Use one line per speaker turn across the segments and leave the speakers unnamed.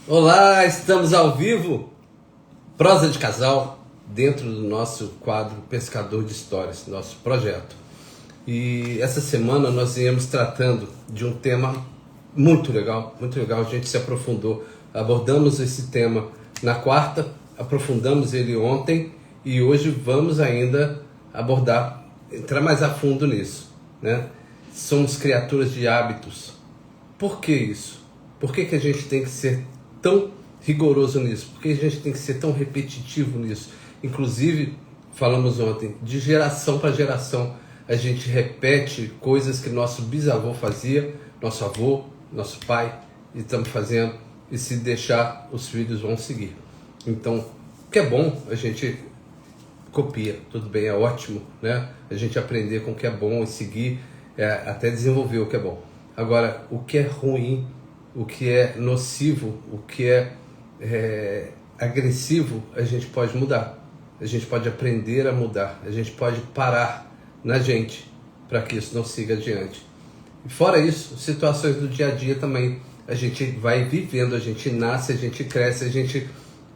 Olá, estamos ao vivo, prosa de casal, dentro do nosso quadro Pescador de Histórias, nosso projeto. E essa semana nós viemos tratando de um tema muito legal, a gente se aprofundou, abordamos esse tema na quarta, aprofundamos ele ontem e hoje vamos ainda abordar, entrar mais a fundo nisso, né? Somos criaturas de hábitos. Por que isso? Por que a gente tem que ser tão rigoroso nisso? Por que a gente tem que ser tão repetitivo nisso? Inclusive, falamos ontem, de geração para geração, a gente repete coisas que nosso bisavô fazia, nosso avô, nosso pai, e estamos fazendo, e se deixar, os filhos vão seguir. Então, o que é bom, a gente copia, tudo bem, é ótimo, né? A gente aprender com o que é bom e seguir, até desenvolver o que é bom. Agora, o que é ruim, o que é nocivo, o que é agressivo, a gente pode mudar. A gente pode aprender a mudar. A gente pode parar na gente para que isso não siga adiante. E fora isso, situações do dia a dia também. A gente vai vivendo, a gente nasce, a gente cresce, a gente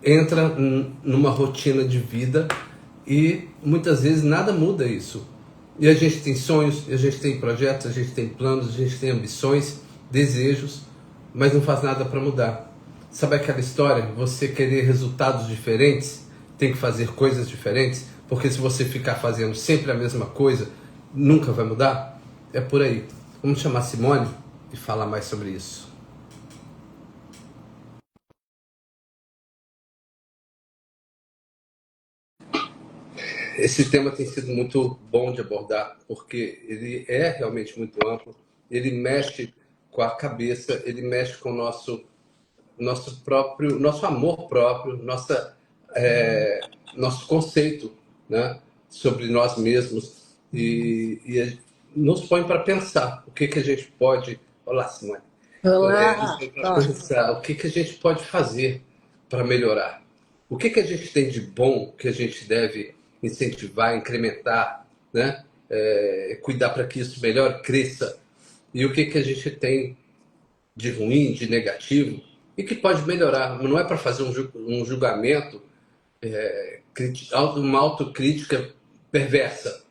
entra numa rotina de vida e muitas vezes nada muda isso. E a gente tem sonhos, a gente tem projetos, a gente tem planos, a gente tem ambições, desejos, mas não faz nada para mudar. Sabe aquela história? Você querer resultados diferentes, tem que fazer coisas diferentes, porque se você ficar fazendo sempre a mesma coisa, nunca vai mudar? É por aí. Vamos chamar Simone e falar mais sobre isso. Esse tema tem sido muito bom de abordar, porque ele é realmente muito amplo, ele mexe com a cabeça, ele mexe com o nosso próprio, nosso amor próprio, nosso conceito, né, sobre nós mesmos e nos põe para pensar o que a gente pode. Olá, Simone. Nos
Olá!
põe para pensar o que a gente pode fazer para melhorar. O que a gente tem de bom que a gente deve incentivar, incrementar, né? Cuidar para que isso melhore, cresça. E o que a gente tem de ruim, de negativo, e que pode melhorar. Não é para fazer um julgamento, uma autocrítica perversa,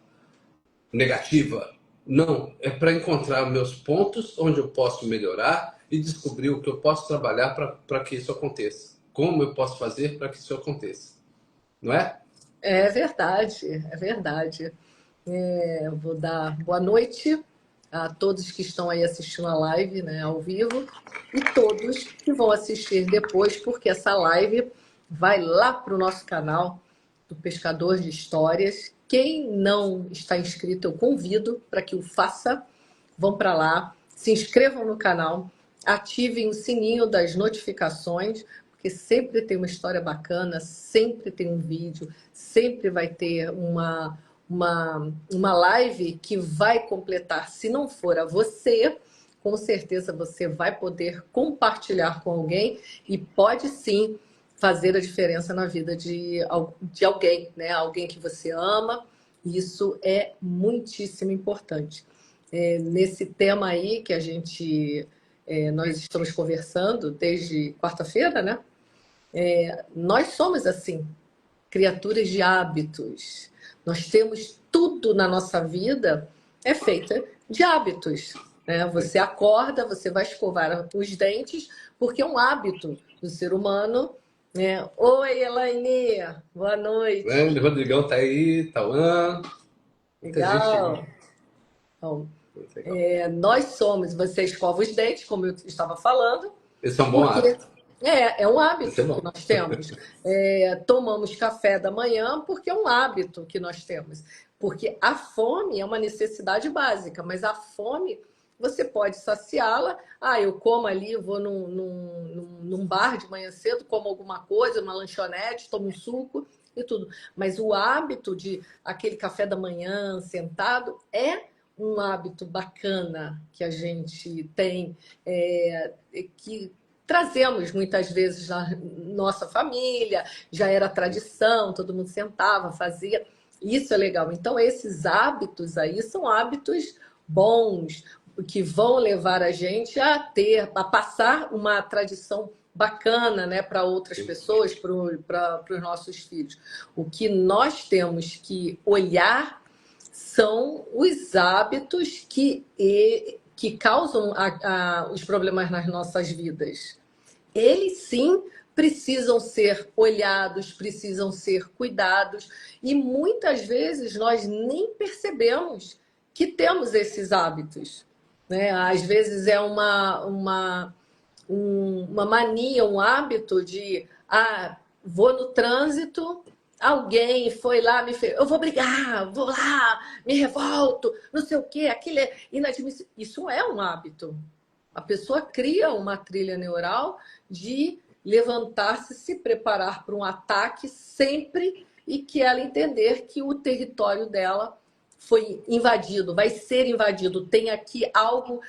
negativa. Não, é para encontrar meus pontos onde eu posso melhorar e descobrir o que eu posso trabalhar para que isso aconteça. Como eu posso fazer para que isso aconteça. Não é?
É verdade, é verdade. Eu vou dar boa noite a todos que estão aí assistindo a live, né, ao vivo, e todos que vão assistir depois, porque essa live vai lá para o nosso canal do Pescador de Histórias. Quem não está inscrito, eu convido para que o faça. Vão para lá, se inscrevam no canal, ativem o sininho das notificações, porque sempre tem uma história bacana, sempre tem um vídeo, sempre vai ter uma live que vai completar. Se não for a você, com certeza você vai poder compartilhar com alguém e pode sim fazer a diferença na vida de alguém, né? Alguém que você ama. Isso é muitíssimo importante. Nesse tema aí que nós estamos conversando desde quarta-feira, né? Nós somos assim, criaturas de hábitos. Nós temos tudo na nossa vida é feita de hábitos, né? Você acorda, você vai escovar os dentes, porque é um hábito do ser humano, né? Oi, Elaine, boa noite.
O Rodrigão tá aí, Tauan, muita gente.
Legal. Então, nós somos, você escova os dentes, como eu estava falando,
Esse é um bom
porque
hábito.
é um
Esse é
hábito que
bom.
nós temos. Tomamos café da manhã porque é um hábito que nós temos. Porque a fome é uma necessidade básica, mas a fome você pode saciá-la. Ah, eu como ali, eu vou num bar de manhã cedo, como alguma coisa, uma lanchonete, tomo um suco e tudo. Mas o hábito de aquele café da manhã sentado é um hábito bacana que a gente tem, que trazemos muitas vezes na nossa família, já era tradição, todo mundo sentava, fazia. Isso é legal. Então, esses hábitos aí são hábitos bons, que vão levar a gente a passar uma tradição bacana, né, para outras pessoas, para os nossos filhos. O que nós temos que olhar são os hábitos que causam os problemas nas nossas vidas. Eles sim precisam ser olhados, precisam ser cuidados, e muitas vezes nós nem percebemos que temos esses hábitos, né? Às vezes é uma mania, um hábito de vou no trânsito, alguém foi lá, me fez, eu vou brigar, vou lá, me revolto, não sei o quê, aquilo é inadmissível. Isso é um hábito. A pessoa cria uma trilha neural de levantar-se, se preparar para um ataque sempre, e que ela entender que o território dela foi invadido, vai ser invadido, tem aqui algo,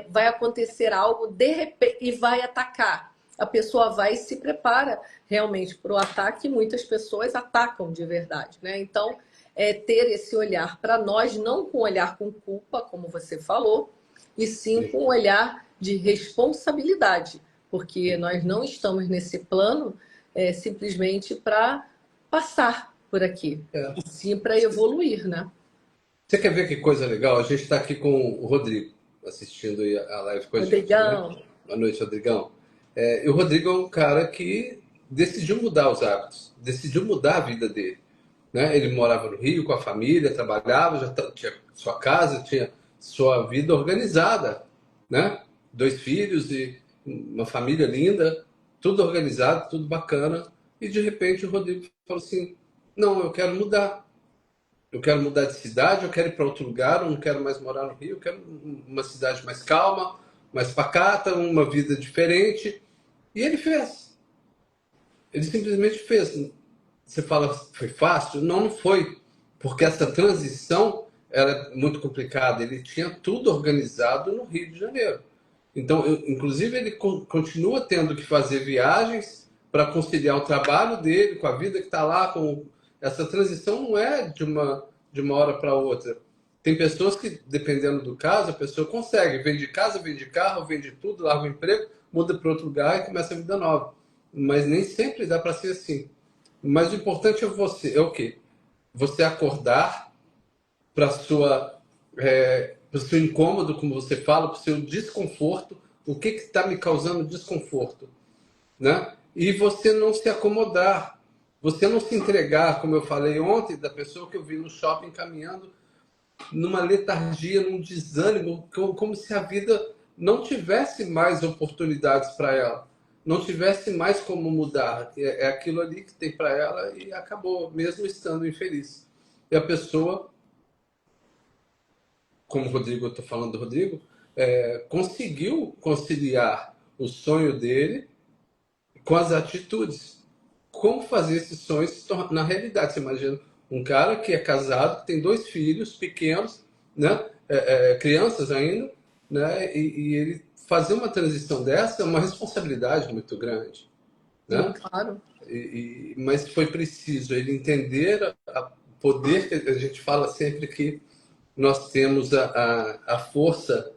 vai acontecer algo de repente e vai atacar. A pessoa vai e se prepara realmente para o ataque, e muitas pessoas atacam de verdade, né? Então, ter esse olhar para nós, não com olhar com culpa, como você falou, e sim com um olhar de responsabilidade, porque nós não estamos nesse plano simplesmente para passar por aqui, e sim para evoluir, né?
Você quer ver que coisa legal? A gente está aqui com o Rodrigo, assistindo aí a live com a gente,
Rodrigão.
né? Boa noite, Rodrigão. E o Rodrigo é um cara que decidiu mudar os hábitos, decidiu mudar a vida dele, né? Ele morava no Rio com a família, trabalhava, tinha sua casa, tinha sua vida organizada, né? 2 filhos e uma família linda, tudo organizado, tudo bacana. E de repente o Rodrigo falou assim: não, eu quero mudar. Eu quero mudar de cidade, eu quero ir para outro lugar, eu não quero mais morar no Rio, eu quero uma cidade mais calma, mais pacata, uma vida diferente. E ele fez. Ele simplesmente fez. Você fala, foi fácil? Não, não foi. Porque essa transição era muito complicada. Ele tinha tudo organizado no Rio de Janeiro. Então, inclusive, ele continua tendo que fazer viagens para conciliar o trabalho dele com a vida que está lá. Essa transição não é de uma hora para outra. Tem pessoas que, dependendo do caso, a pessoa consegue. Vende casa, vende carro, vende tudo, larga o emprego, muda para outro lugar e começa a vida nova. Mas nem sempre dá para ser assim. Mas o importante é o quê? Você acordar para o seu incômodo, como você fala, para o seu desconforto, o que está me causando desconforto, né? E você não se acomodar, você não se entregar, como eu falei ontem, da pessoa que eu vi no shopping caminhando numa letargia, num desânimo, como se a vida não tivesse mais oportunidades para ela, não tivesse mais como mudar. É aquilo ali que tem para ela e acabou, mesmo estando infeliz. E a pessoa, como o Rodrigo, eu estou falando do Rodrigo, conseguiu conciliar o sonho dele com as atitudes. Como fazer esses sonhos se tornar realidade? Você imagina um cara que é casado, que tem 2 filhos pequenos, né? Crianças ainda, né? E ele fazer uma transição dessa é uma responsabilidade muito grande, né?
Claro.
Mas foi preciso ele entender o poder, que a gente fala sempre que nós temos a força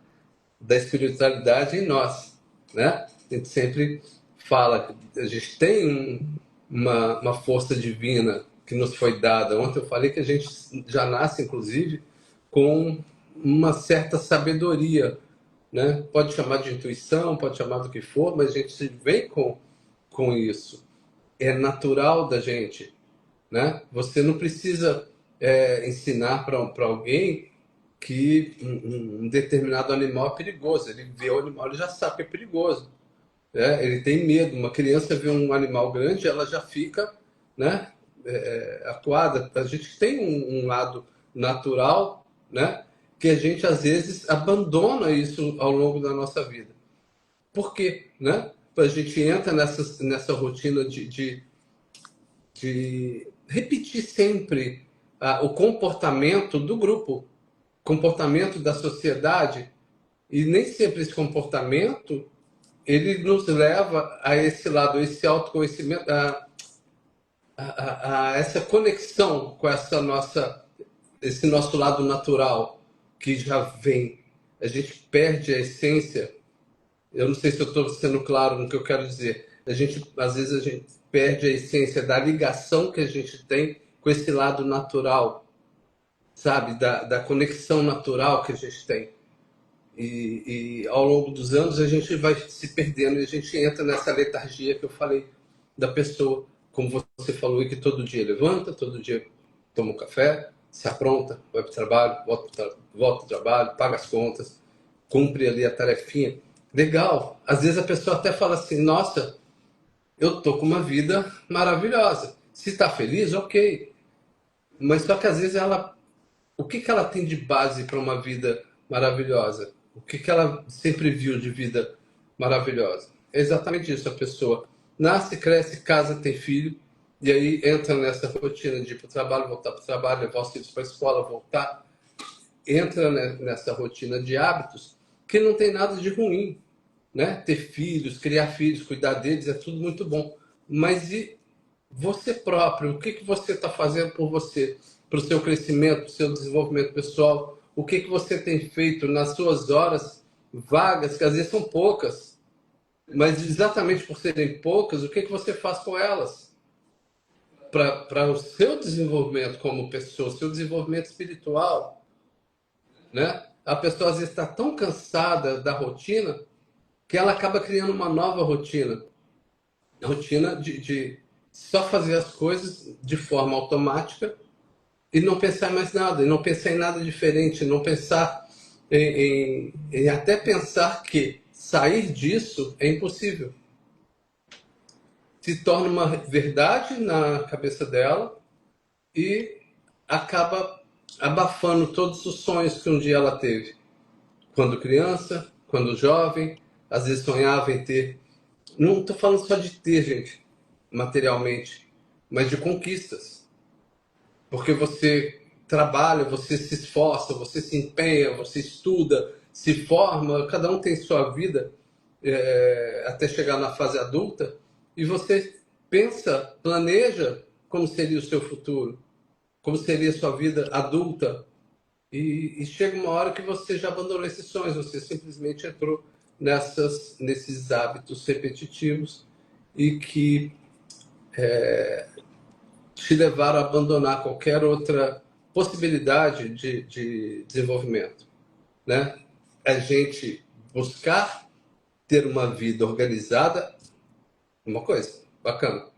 da espiritualidade em nós, né? A gente sempre fala que a gente tem uma força divina que nos foi dada. Ontem eu falei que a gente já nasce, inclusive, com uma certa sabedoria, né? Pode chamar de intuição, pode chamar do que for, mas a gente vem com isso. É natural da gente, né? Você não precisa ensinar para alguém que um determinado animal é perigoso. Ele vê o animal, ele já sabe que é perigoso. Ele tem medo. Uma criança vê um animal grande, ela já fica, né, acuada. A gente tem um lado natural, né, que a gente às vezes abandona isso ao longo da nossa vida. Por quê? Né? A gente entra nessa rotina de repetir sempre o comportamento do grupo, comportamento da sociedade, e nem sempre esse comportamento ele nos leva a esse lado, a esse autoconhecimento, a essa conexão com esse nosso lado natural que já vem. A gente perde a essência Eu não sei se eu estou sendo claro no que eu quero dizer. Às vezes a gente perde a essência da ligação que a gente tem com esse lado natural, sabe? Da conexão natural que a gente tem. E ao longo dos anos a gente vai se perdendo e a gente entra nessa letargia que eu falei da pessoa, como você falou, e que todo dia levanta, todo dia toma um café, se apronta, vai para o trabalho, volta ao trabalho, paga as contas, cumpre ali a tarefinha. Legal. Às vezes a pessoa até fala assim, nossa, eu tô com uma vida maravilhosa. Se está feliz, ok. Mas só que às vezes o que que ela tem de base para uma vida maravilhosa? O que que ela sempre viu de vida maravilhosa? É exatamente isso. A pessoa nasce, cresce, casa, tem filho, e aí entra nessa rotina de ir para o trabalho, voltar para o trabalho, levar os filhos para a escola, voltar. Entra nessa rotina de hábitos que não tem nada de ruim, né? Ter filhos, criar filhos, cuidar deles, é tudo muito bom. Mas e você próprio, o que que você está fazendo por você, para o seu crescimento, para o seu desenvolvimento pessoal? O que que você tem feito nas suas horas vagas, que às vezes são poucas, mas exatamente por serem poucas, o que que você faz com elas? Para o seu desenvolvimento como pessoa, seu desenvolvimento espiritual, né? A pessoa às vezes está tão cansada da rotina que ela acaba criando uma nova rotina. Rotina de só fazer as coisas de forma automática e não pensar em mais nada, e não pensar em nada diferente, não pensar em até pensar que sair disso é impossível. Se torna uma verdade na cabeça dela e acaba abafando todos os sonhos que um dia ela teve. Quando criança, quando jovem, às vezes sonhava em ter. Não estou falando só de ter, gente, materialmente, mas de conquistas. Porque você trabalha, você se esforça, você se empenha, você estuda, se forma, cada um tem sua vida até chegar na fase adulta, e você pensa, planeja como seria o seu futuro, como seria a sua vida adulta, e chega uma hora que você já abandonou esses sonhos, você simplesmente entrou nesses hábitos repetitivos e que te levaram a abandonar qualquer outra possibilidade de desenvolvimento, né? A gente buscar ter uma vida organizada, uma coisa bacana,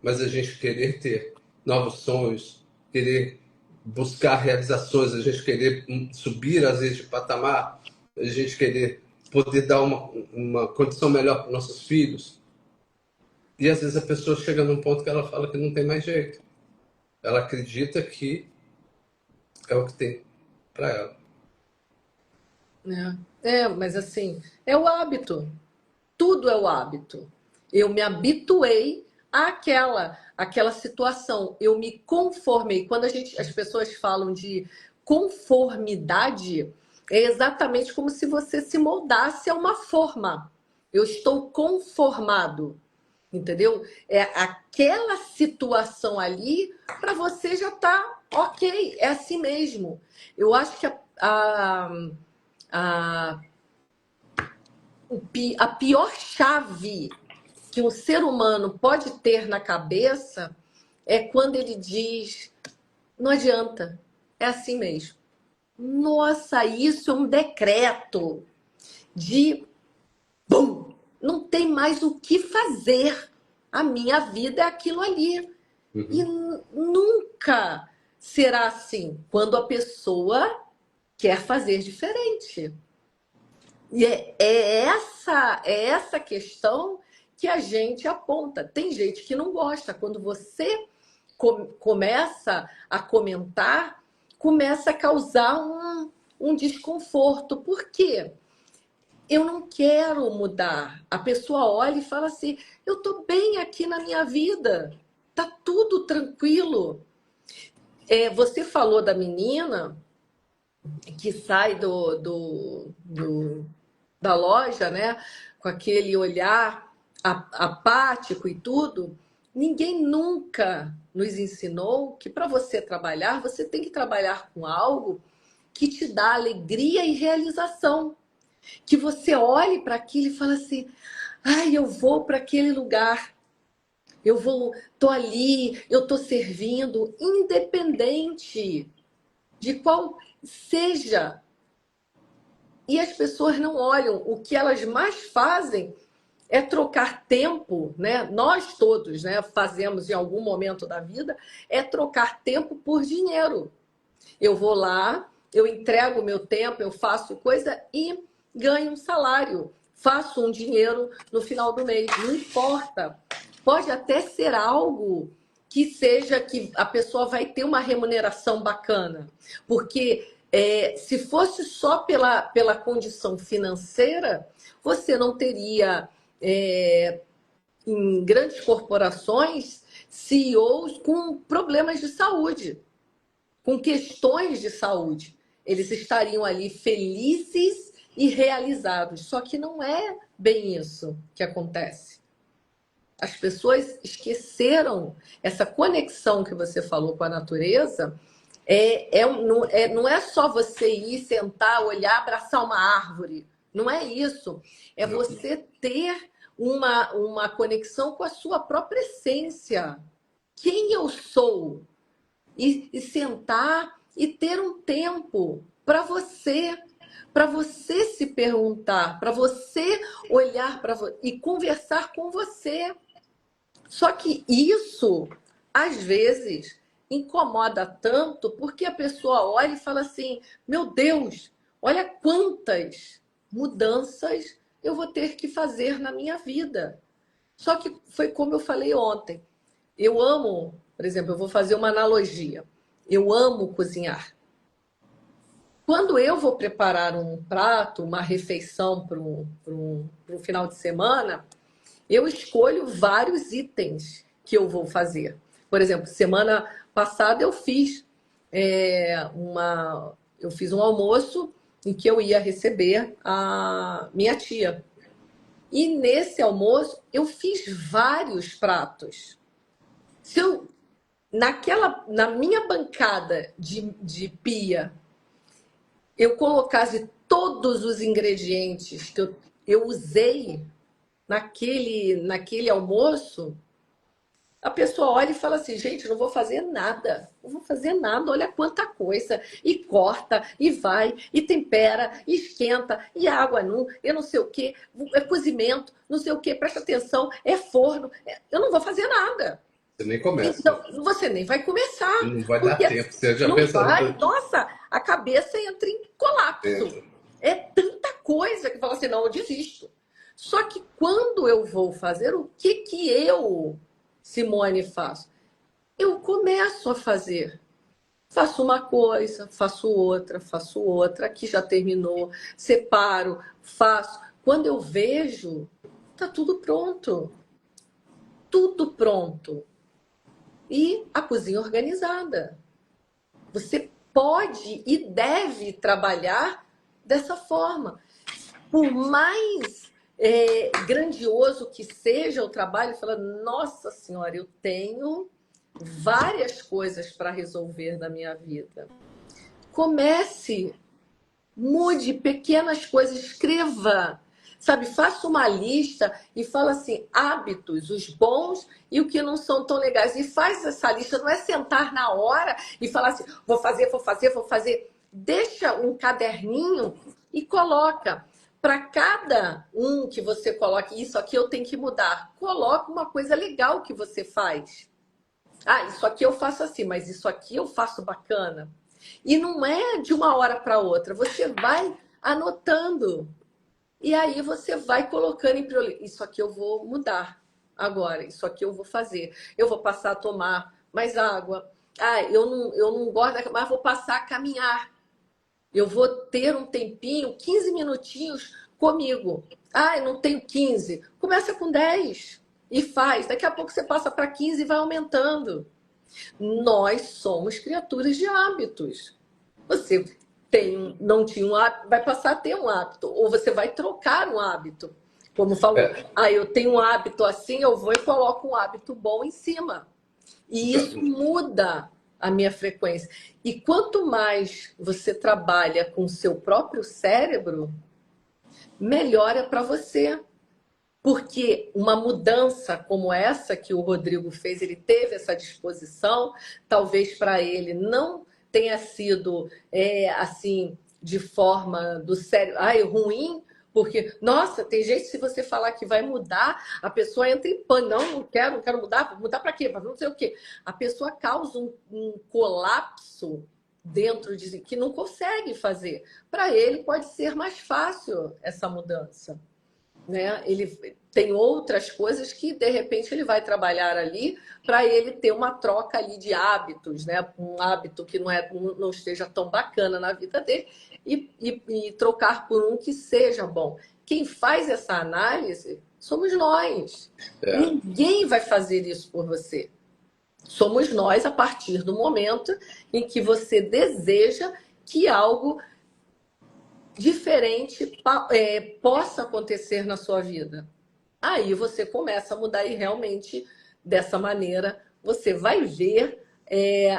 mas a gente querer ter novos sonhos, querer buscar realizações, a gente querer subir às vezes de patamar, a gente querer poder dar uma condição melhor para nossos filhos. E às vezes a pessoa chega num ponto que ela fala que não tem mais jeito. Ela acredita que é o que tem para ela.
Mas assim, é o hábito. Tudo é o hábito. Eu me habituei àquela situação. Eu me conformei. Quando as pessoas falam de conformidade, é exatamente como se você se moldasse a uma forma. Eu estou conformado, entendeu? É aquela situação ali para você já tá ok, é assim mesmo. Eu acho que a a pior chave que um ser humano pode ter na cabeça é quando ele diz: não adianta, é assim mesmo. Nossa, isso é um decreto de bum, não tem mais o que fazer. A minha vida é aquilo ali. E nunca será assim quando a pessoa quer fazer diferente. E é essa questão que a gente aponta. Tem gente que não gosta. Quando você começa a comentar, começa a causar um desconforto. Por quê? Eu não quero mudar. A pessoa olha e fala assim: eu estou bem aqui na minha vida, tá tudo tranquilo. Você falou da menina que sai da loja, né? Com aquele olhar apático e tudo. Ninguém nunca nos ensinou que para você trabalhar, você tem que trabalhar com algo que te dá alegria e realização. Que você olhe para aquilo e fale assim: ai, eu vou para aquele lugar, tô ali, eu tô servindo, independente de qual seja. E as pessoas não olham, o que elas mais fazem é trocar tempo, né? Nós todos, né, fazemos em algum momento da vida, é trocar tempo por dinheiro. Eu vou lá, eu entrego o meu tempo, eu faço coisa e ganho um salário, faço um dinheiro no final do mês, não importa. Pode até ser algo que seja que a pessoa vai ter uma remuneração bacana, porque se fosse só pela condição financeira, você não teria em grandes corporações CEOs com problemas de saúde, com questões de saúde. Eles estariam ali felizes e realizados. Só que não é bem isso que acontece. As pessoas esqueceram essa conexão que você falou com a natureza. Não é só você ir, sentar, olhar, abraçar uma árvore. Não é isso. É você ter uma conexão com a sua própria essência. Quem eu sou? E sentar e ter um tempo para você se perguntar, para você olhar e conversar com você. Só que isso, às vezes, incomoda tanto porque a pessoa olha e fala assim: meu Deus, olha quantas mudanças eu vou ter que fazer na minha vida. Só que foi como eu falei ontem. Eu amo, por exemplo, eu vou fazer uma analogia. Eu amo cozinhar. Quando eu vou preparar um prato, uma refeição para um final de semana, eu escolho vários itens que eu vou fazer. Por exemplo, semana passada eu fiz um almoço em que eu ia receber a minha tia. E nesse almoço eu fiz vários pratos. Se eu na minha bancada de pia, eu colocasse todos os ingredientes que eu usei naquele almoço, a pessoa olha e fala assim: gente, não vou fazer nada. Não vou fazer nada, olha quanta coisa. E corta, e vai, e tempera, e esquenta, e água não, eu não sei o quê, é cozimento, não sei o quê, presta atenção, é forno. Eu não vou fazer nada.
Você nem começa.
Então, você nem vai começar.
Não vai dar
Porque
tempo. Você já
não
pensa
vai.
no
Nossa, a cabeça entra em colapso.
tempo.
É tanta coisa que fala assim: não, eu desisto. Só que quando eu vou fazer, o que eu, Simone, faço? Eu começo a fazer. Faço uma coisa, faço outra, aqui já terminou, separo, faço. Quando eu vejo, tá tudo pronto. Tudo pronto. E a cozinha organizada. Você pode e deve trabalhar dessa forma. Por mais grandioso que seja o trabalho, fala: nossa senhora, eu tenho várias coisas para resolver na minha vida. Comece, mude pequenas coisas, escreva. Sabe, faça uma lista e fala assim: hábitos, os bons e o que não são tão legais. E faz essa lista, não é sentar na hora e falar assim: vou fazer, vou fazer, vou fazer. Deixa um caderninho e coloca. Para cada um que você coloque, isso aqui eu tenho que mudar. Coloca uma coisa legal que você faz. Ah, isso aqui eu faço assim, mas isso aqui eu faço bacana. E não é de uma hora para outra. Você vai anotando. E aí você vai colocando em prioridade. Isso aqui eu vou mudar agora. Isso aqui eu vou fazer. Eu vou passar a tomar mais água. Ah, eu não gosto, mas vou passar a caminhar. Eu vou ter um tempinho, 15 minutinhos comigo. Ah, eu não tenho 15. Começa com 10 e faz. Daqui a pouco você passa para 15 e vai aumentando. Nós somos criaturas de hábitos. Você não tinha um hábito, vai passar a ter um hábito, ou você vai trocar um hábito. Como falou, eu tenho um hábito assim, eu vou e coloco um hábito bom em cima. E isso muda a minha frequência. E quanto mais você trabalha com o seu próprio cérebro, melhor é para você. Porque uma mudança como essa que o Rodrigo fez, ele teve essa disposição, talvez para ele não tenha sido assim, de forma do sério, ai, ruim, porque, nossa, tem gente, se você falar que vai mudar, a pessoa entra em pânico. Não, não quero mudar. Mudar para quê? Para não sei o quê. A pessoa causa um colapso dentro de si que não consegue fazer. Para ele pode ser mais fácil essa mudança, né? Ele tem outras coisas que de repente ele vai trabalhar ali para ele ter uma troca ali de hábitos, né? Um hábito que não esteja tão bacana na vida dele e trocar por um que seja bom. Quem faz essa análise somos nós.
É,
Ninguém vai fazer isso por você. Somos nós a partir do momento em que você deseja que algo diferente possa acontecer na sua vida. Aí você começa a mudar e realmente dessa maneira você vai ver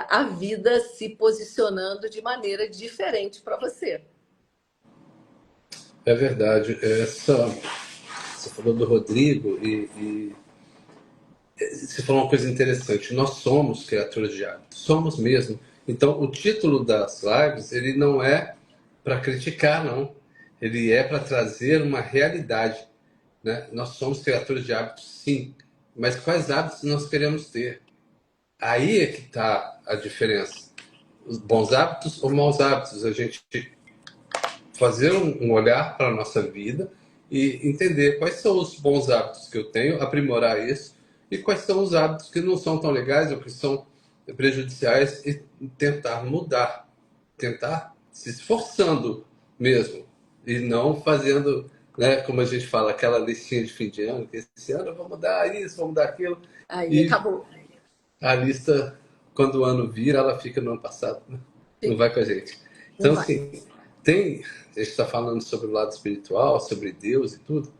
a vida se posicionando de maneira diferente para você.
é verdade. Você falou do Rodrigo e você falou uma coisa interessante. Nós somos criaturas de hábitos, somos mesmo. Então, o título das lives, ele não é para criticar, não. Ele é para trazer uma realidade, né? Nós somos criaturas de hábitos, sim. Mas quais hábitos nós queremos ter? Aí é que está a diferença. Os bons hábitos ou maus hábitos. A gente fazer um olhar para a nossa vida e entender quais são os bons hábitos que eu tenho, aprimorar isso, e quais são os hábitos que não são tão legais ou que são prejudiciais e tentar mudar, tentar se esforçando mesmo e não fazendo, né, como a gente fala, aquela listinha de fim de ano, que esse ano eu vou mudar isso, vou mudar aquilo,
Aí
e
acabou.
a lista, quando o ano vira, ela fica no ano passado, né? Não
Fica.
vai com a gente.
Não
Então,
vai.
assim, a gente está falando sobre o lado espiritual, sobre Deus e tudo.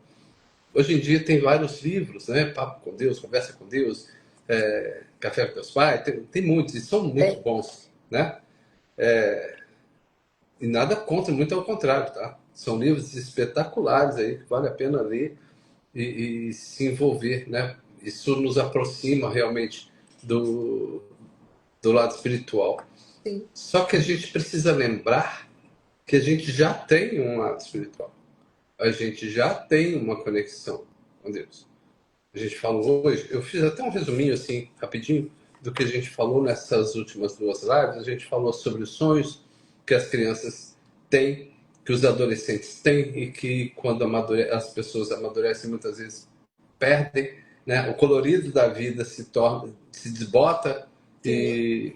Hoje em dia tem vários livros, né? Papo com Deus, Conversa com Deus, Café com Teus Pais, tem muitos, e são muito
É,
bons, né? E nada contra, muito ao contrário, tá? São livros espetaculares aí, que vale a pena ler e se envolver, né? Isso nos aproxima realmente do, do lado espiritual.
sim.
Só que a gente precisa lembrar que a gente já tem um lado espiritual. A gente já tem uma conexão com Deus. A gente falou hoje, eu fiz até um resuminho assim, rapidinho, do que a gente falou nessas últimas duas lives. A gente falou sobre os sonhos que as crianças têm, que os adolescentes têm e que quando as pessoas amadurecem muitas vezes perdem, né? O colorido da vida se desbota
Sim.
e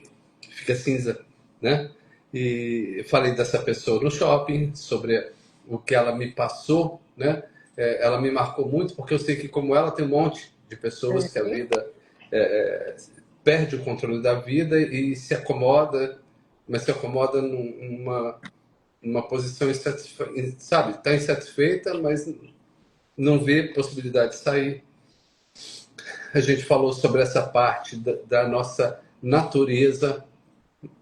fica cinza, né? E falei dessa pessoa no shopping, sobre o que ela me passou, né? Ela me marcou muito porque eu sei que como ela tem um monte de pessoas que a
É,
vida perde o controle da vida e se acomoda, mas se acomoda numa posição insatisfeita, sabe? Está insatisfeita, mas não vê possibilidade de sair. A gente falou sobre essa parte da nossa natureza.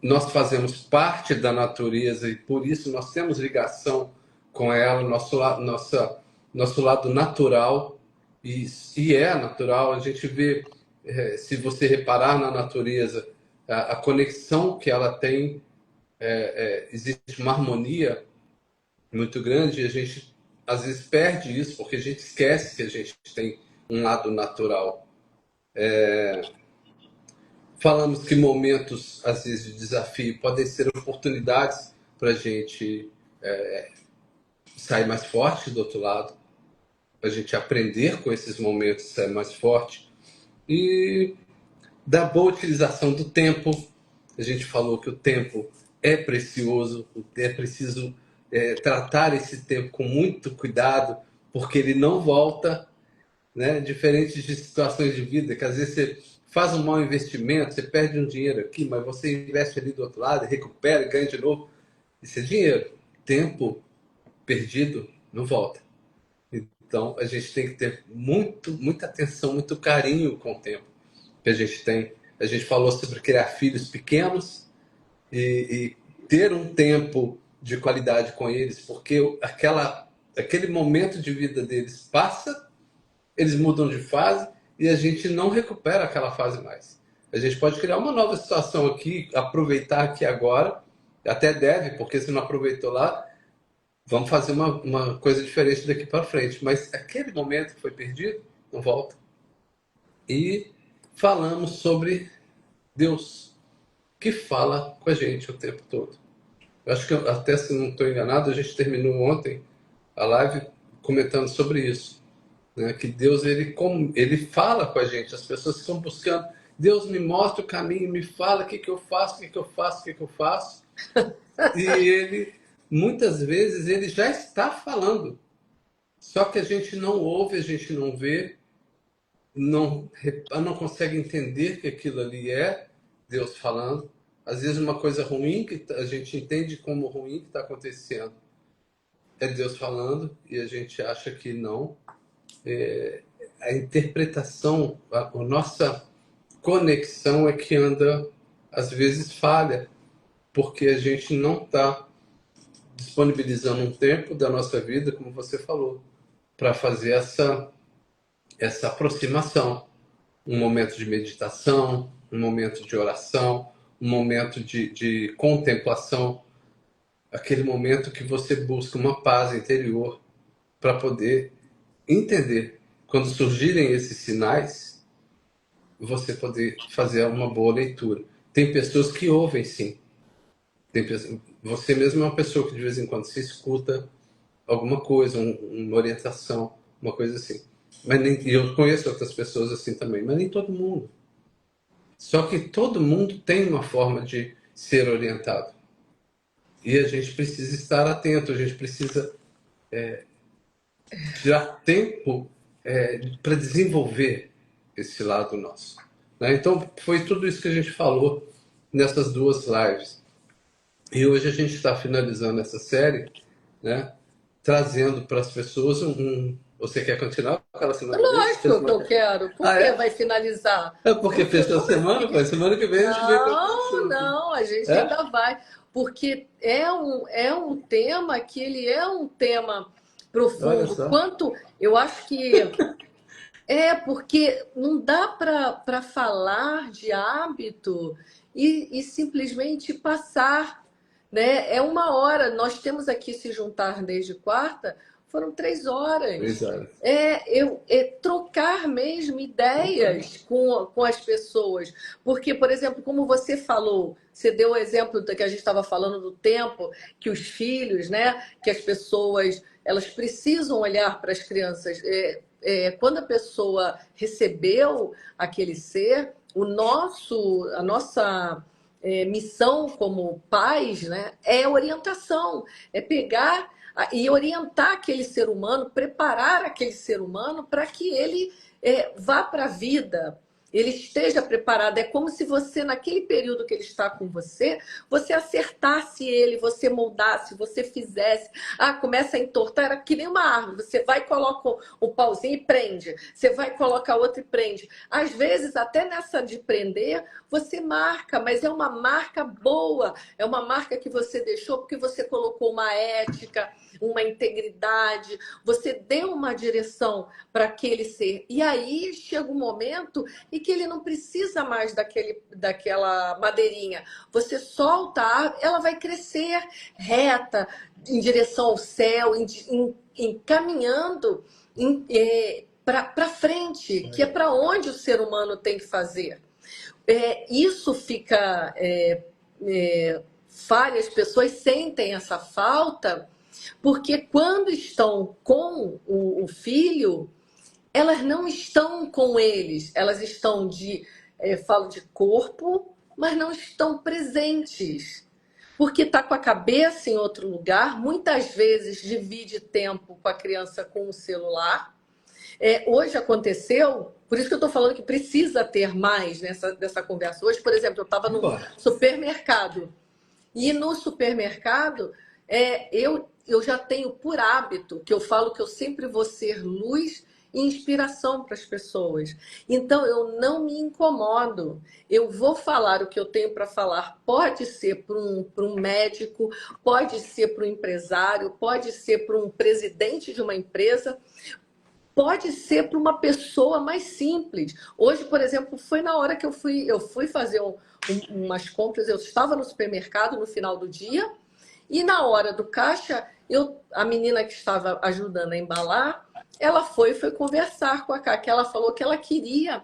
Nós fazemos parte da natureza e por isso nós temos ligação com ela, nosso lado natural, e é natural. A gente vê, se você reparar na natureza, a conexão que ela tem, existe uma harmonia muito grande e a gente às vezes perde isso porque a gente esquece que a gente tem um lado natural. Falamos que momentos, às vezes, de desafio podem ser oportunidades para a gente sair mais forte do outro lado, para a gente aprender com esses momentos, sair mais forte. E da boa utilização do tempo. A gente falou que o tempo é precioso, é preciso tratar esse tempo com muito cuidado, porque ele não volta, né? Diferente de situações de vida, que às vezes você faz um mau investimento, você perde um dinheiro aqui, mas você investe ali do outro lado, recupera e ganha de novo. Isso é dinheiro. Tempo perdido não volta. Então a gente tem que ter muita atenção, muito carinho com o tempo que a gente tem. A gente falou sobre criar filhos pequenos e ter um tempo de qualidade com eles, porque Aquele momento de vida deles passa, eles mudam de fase e a gente não recupera aquela fase mais. A gente pode criar uma nova situação aqui, aproveitar aqui agora, até deve, porque se não aproveitou lá, vamos fazer uma coisa diferente daqui para frente. Mas aquele momento que foi perdido, não volta. E falamos sobre Deus, que fala com a gente o tempo todo. Eu acho que, até se não estou enganado, a gente terminou ontem a live comentando sobre isso, né? Que Deus, ele fala com a gente. As pessoas estão buscando, Deus me mostra o caminho, me fala o que eu faço, o que eu faço, o que eu faço. E ele, muitas vezes, ele já está falando. Só que a gente não ouve, a gente não vê, não consegue entender que aquilo ali é Deus falando. Às vezes uma coisa ruim que a gente entende como ruim que está acontecendo é Deus falando e a gente acha que não. A interpretação, a nossa conexão é que anda, às vezes falha, porque a gente não está disponibilizando um tempo da nossa vida, como você falou, para fazer essa aproximação. Um momento de meditação, um momento de oração, um momento de contemplação, aquele momento que você busca uma paz interior para poder entender. Quando surgirem esses sinais, você poder fazer uma boa leitura. Tem pessoas que ouvem, sim. Você mesmo é uma pessoa que de vez em quando se escuta alguma coisa, uma orientação, uma coisa assim. Mas e eu conheço outras pessoas assim também, mas nem todo mundo. Só que todo mundo tem uma forma de ser orientado. E a gente precisa estar atento, a gente precisa tirar tempo para desenvolver esse lado nosso. Né? Então, foi tudo isso que a gente falou nessas duas lives. E hoje a gente está finalizando essa série, né? Trazendo para as pessoas Você quer continuar com aquela semana que vem?
Lógico que eu quero. Por que
É?
vai finalizar?
É porque fechou a semana, pai. Semana que vem a gente vem com outro
Não,
assunto.
não, a gente
É?
ainda vai, porque é um tema que ele é um tema
Olha
profundo.
só.
Quanto eu acho que porque não dá para falar de hábito e simplesmente passar, né? É uma hora. Nós temos aqui se juntar desde quarta, foram 3 horas.
Exato.
Trocar mesmo
Trocar.
ideias com as pessoas. Porque, por exemplo, como você falou, você deu o exemplo que a gente estava falando do tempo, que os filhos, né? Que as pessoas elas precisam olhar para as crianças. Quando a pessoa recebeu aquele ser, a nossa missão como pais, né, é orientação, é pegar e orientar aquele ser humano, preparar aquele ser humano para que ele vá para a vida, ele esteja preparado. É como se você, naquele período que ele está com você, você acertasse ele, você moldasse, você fizesse. Ah, começa a entortar, era que nem uma árvore. Você vai e coloca o pauzinho e prende. Você vai e coloca outro e prende. Às vezes, até nessa de prender, você marca, mas é uma marca boa. É uma marca que você deixou porque você colocou uma ética, uma integridade, você deu uma direção para aquele ser. E aí chega um momento em que ele não precisa mais daquela madeirinha. Você solta, ela vai crescer reta, em direção ao céu, encaminhando para frente, que é para onde o ser humano tem que fazer. Isso fica falha, as pessoas sentem essa falta, porque quando estão com o filho, elas não estão com eles, elas estão falo de corpo, mas não estão presentes. Porque está com a cabeça em outro lugar, muitas vezes divide tempo com a criança com o celular. Hoje aconteceu, por isso que eu estou falando que precisa ter mais dessa conversa. Hoje, por exemplo, eu estava no supermercado. E no supermercado, eu já tenho por hábito, que eu falo que eu sempre vou ser luz e inspiração para as pessoas. Então, eu não me incomodo. Eu vou falar o que eu tenho para falar. Pode ser para um médico, pode ser para um empresário, pode ser para um presidente de uma empresa, pode ser para uma pessoa mais simples. Hoje, por exemplo, foi na hora que eu fui fazer umas compras, eu estava no supermercado no final do dia, e na hora do caixa, a menina que estava ajudando a embalar, ela foi conversar com a Cá, que ela falou que ela queria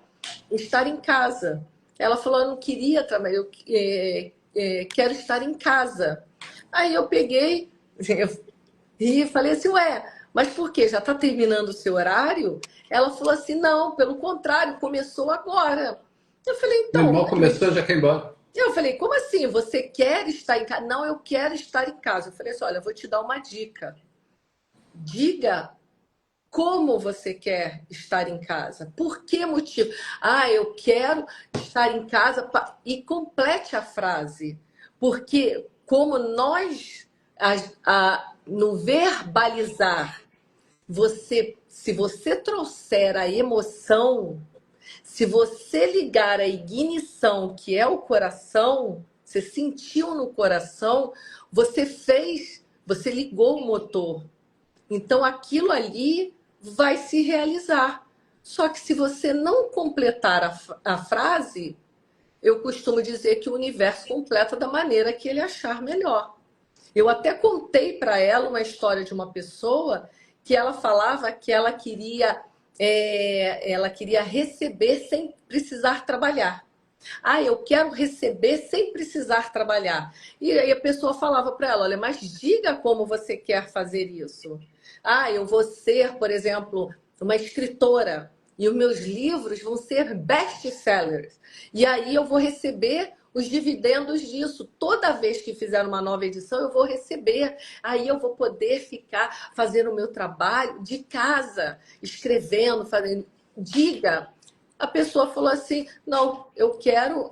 estar em casa. Ela falou, eu não queria trabalhar, quero estar em casa. Aí eu peguei e falei assim, ué, mas por quê? Já está terminando o seu horário? Ela falou assim, não, pelo contrário, começou agora. Eu falei, então,
Mal começou, já quer ir embora.
eu falei, como assim? Você quer estar em casa? Não, eu quero estar em casa. Eu falei assim, olha, eu vou te dar uma dica. Diga como você quer estar em casa. Por que motivo? Ah, eu quero estar em casa. E complete a frase. Porque como nós, no verbalizar, se você trouxer a emoção, se você ligar a ignição, que é o coração, você sentiu no coração, você ligou o motor. Então aquilo ali vai se realizar. Só que se você não completar a frase, eu costumo dizer que o universo completa da maneira que ele achar melhor. Eu até contei para ela uma história de uma pessoa que ela falava que ela queria receber sem precisar trabalhar. Ah, eu quero receber sem precisar trabalhar. E aí a pessoa falava para ela, olha, mas diga como você quer fazer isso. Ah, eu vou ser, por exemplo, uma escritora e os meus livros vão ser best-sellers. E aí eu vou receber os dividendos disso. Toda vez que fizer uma nova edição, eu vou receber. Aí eu vou poder ficar fazendo o meu trabalho de casa, escrevendo, fazendo. Diga. A pessoa falou assim: não, eu quero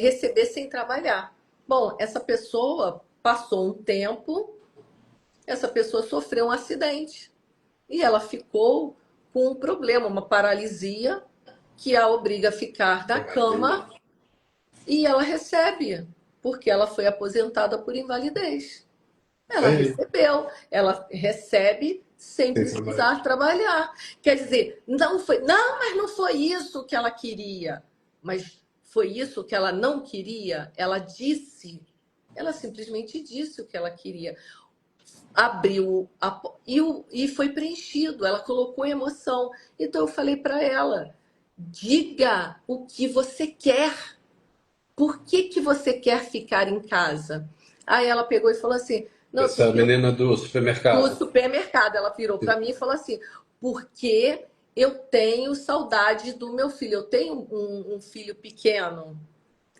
receber sem trabalhar. Bom, essa pessoa passou um tempo, essa pessoa sofreu um acidente e ela ficou com um problema, uma paralisia que a obriga a ficar na cama e ela recebe, porque ela foi aposentada por invalidez. Ela recebeu, ela recebe sem precisar trabalhar. Quer dizer, não, mas não foi isso que ela queria. Mas foi isso que ela não queria? Ela simplesmente disse o que ela queria. Abriu e foi preenchido, ela colocou emoção. Então eu falei para ela: diga o que você quer. Por que você quer ficar em casa? Aí ela pegou e falou assim: não,
Essa menina do
do
supermercado.
supermercado. Ela virou para mim e falou assim: porque eu tenho saudade do meu filho. Eu tenho um filho pequeno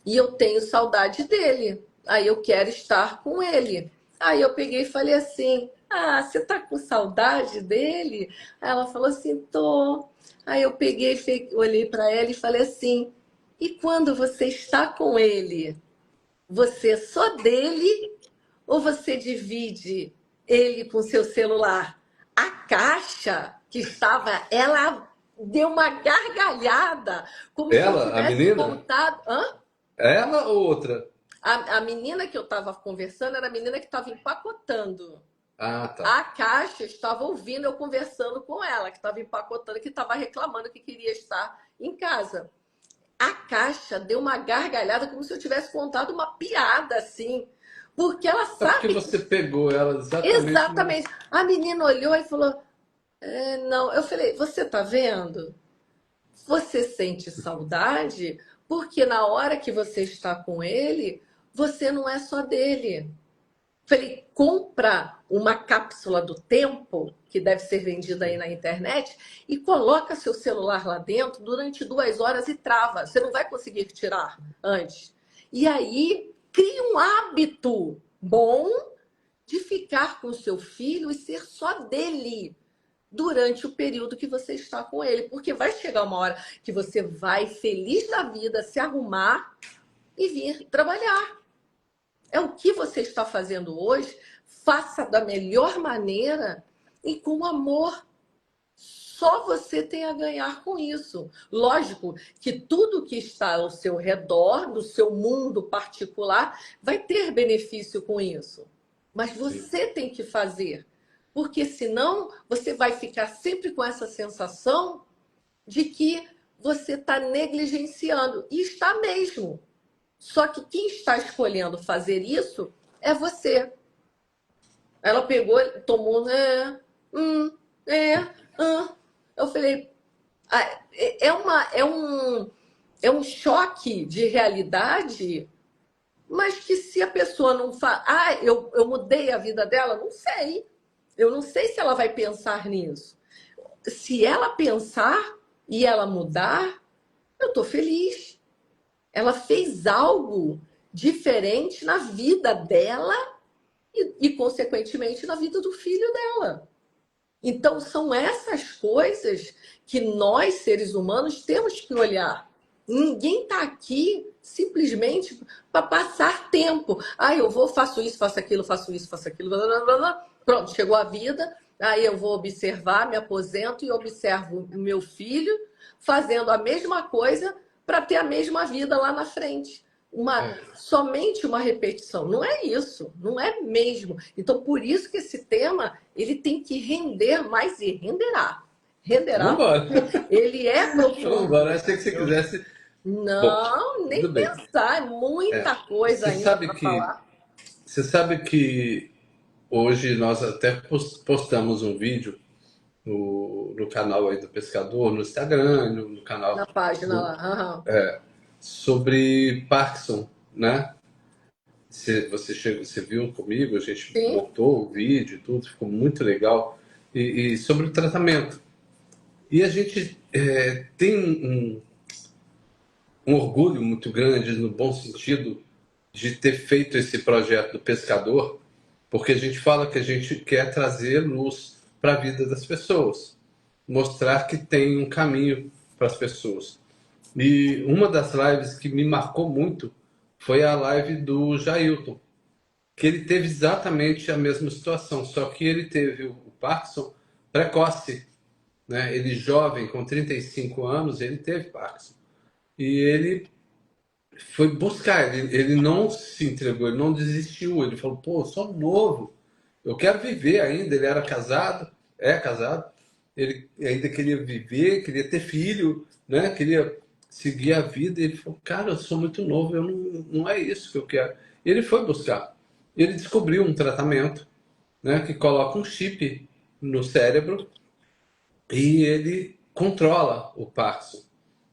e eu tenho saudade dele. Aí eu quero estar com ele. Aí eu peguei e falei assim: ah, você tá com saudade dele? Aí ela falou assim: tô. Aí eu peguei, olhei para ela e falei assim: e quando você está com ele, você é só dele ou você divide ele com seu celular? A caixa que estava, ela deu uma gargalhada, como se eu
Ela, a
tivesse
menina?
contado. Hã?
Ela ou outra?
A menina que eu estava conversando era a menina que estava empacotando.
Ah, tá.
A caixa estava ouvindo eu conversando com ela, que estava empacotando, que estava reclamando que queria estar em casa. A caixa deu uma gargalhada como se eu tivesse contado uma piada, assim. Porque ela
É porque
sabe
você pegou ela exatamente no...
exatamente. A menina olhou e falou: não. Eu falei: você tá vendo? Você sente saudade porque na hora que você está com ele, você não é só dele. Falei: compra uma cápsula do tempo, que deve ser vendida aí na internet, e coloca seu celular lá dentro durante 2 horas e trava. Você não vai conseguir tirar antes. E aí, cria um hábito bom de ficar com o seu filho e ser só dele durante o período que você está com ele. Porque vai chegar uma hora que você vai, feliz da vida, se arrumar e vir trabalhar. É o que você está fazendo hoje, faça da melhor maneira e com amor. só você tem a ganhar com isso. Lógico que tudo que está ao seu redor, no seu mundo particular, vai ter benefício com isso. Mas
Sim.
você tem que fazer, porque senão você vai ficar sempre com essa sensação de que você está negligenciando. E está mesmo. Só que quem está escolhendo fazer isso é você. Ela pegou, tomou, é, eu falei, é um choque de realidade, mas que se a pessoa não faz, eu mudei a vida dela, não sei. Eu não sei se ela vai pensar nisso. Se ela pensar e ela mudar, eu estou feliz. Ela fez algo diferente na vida dela consequentemente, na vida do filho dela. Então, são essas coisas que nós, seres humanos, temos que olhar. Ninguém está aqui simplesmente para passar tempo. Eu vou, faço isso, faço aquilo, faço isso, faço aquilo. Blá, blá, blá, blá. Pronto, chegou a vida. Aí eu vou observar, me aposento e observo o meu filho fazendo a mesma coisa para ter a mesma vida lá na frente. Somente uma repetição. Não é isso, não é mesmo. Então, por isso que esse tema ele tem que render mais e renderá. Renderá,
Vambora.
ele é profundo.
Vambora. Achei que você quisesse. Bom,
Não, nem
tudo bem.
pensar, é muita coisa
Você
ainda
sabe
para
que
falar.
você sabe que hoje nós até postamos um vídeo no canal aí do Pescador, no Instagram, no
Na
canal
página
do,
lá. Aham.
sobre Parkinson, né? Você viu comigo, a gente
Sim,
montou o vídeo e tudo, ficou muito legal. E sobre o tratamento. E a gente tem um orgulho muito grande, no bom sentido, de ter feito esse projeto do Pescador, porque a gente fala que a gente quer trazer luz para a vida das pessoas, mostrar que tem um caminho para as pessoas. E uma das lives que me marcou muito foi a live do Jailton, que ele teve exatamente a mesma situação, só que ele teve o Parkinson precoce, né? Ele jovem, com 35 anos, ele teve Parkinson. E ele foi buscar, ele não se entregou, ele não desistiu, ele falou, pô, eu sou novo, eu quero viver ainda. Ele era casado, é casado, ele ainda queria viver, queria ter filho, né? Queria seguir a vida. E ele falou, cara, eu sou muito novo, eu não é isso que eu quero. Ele foi buscar, ele descobriu um tratamento, né, que coloca um chip no cérebro e ele controla o Parkinson,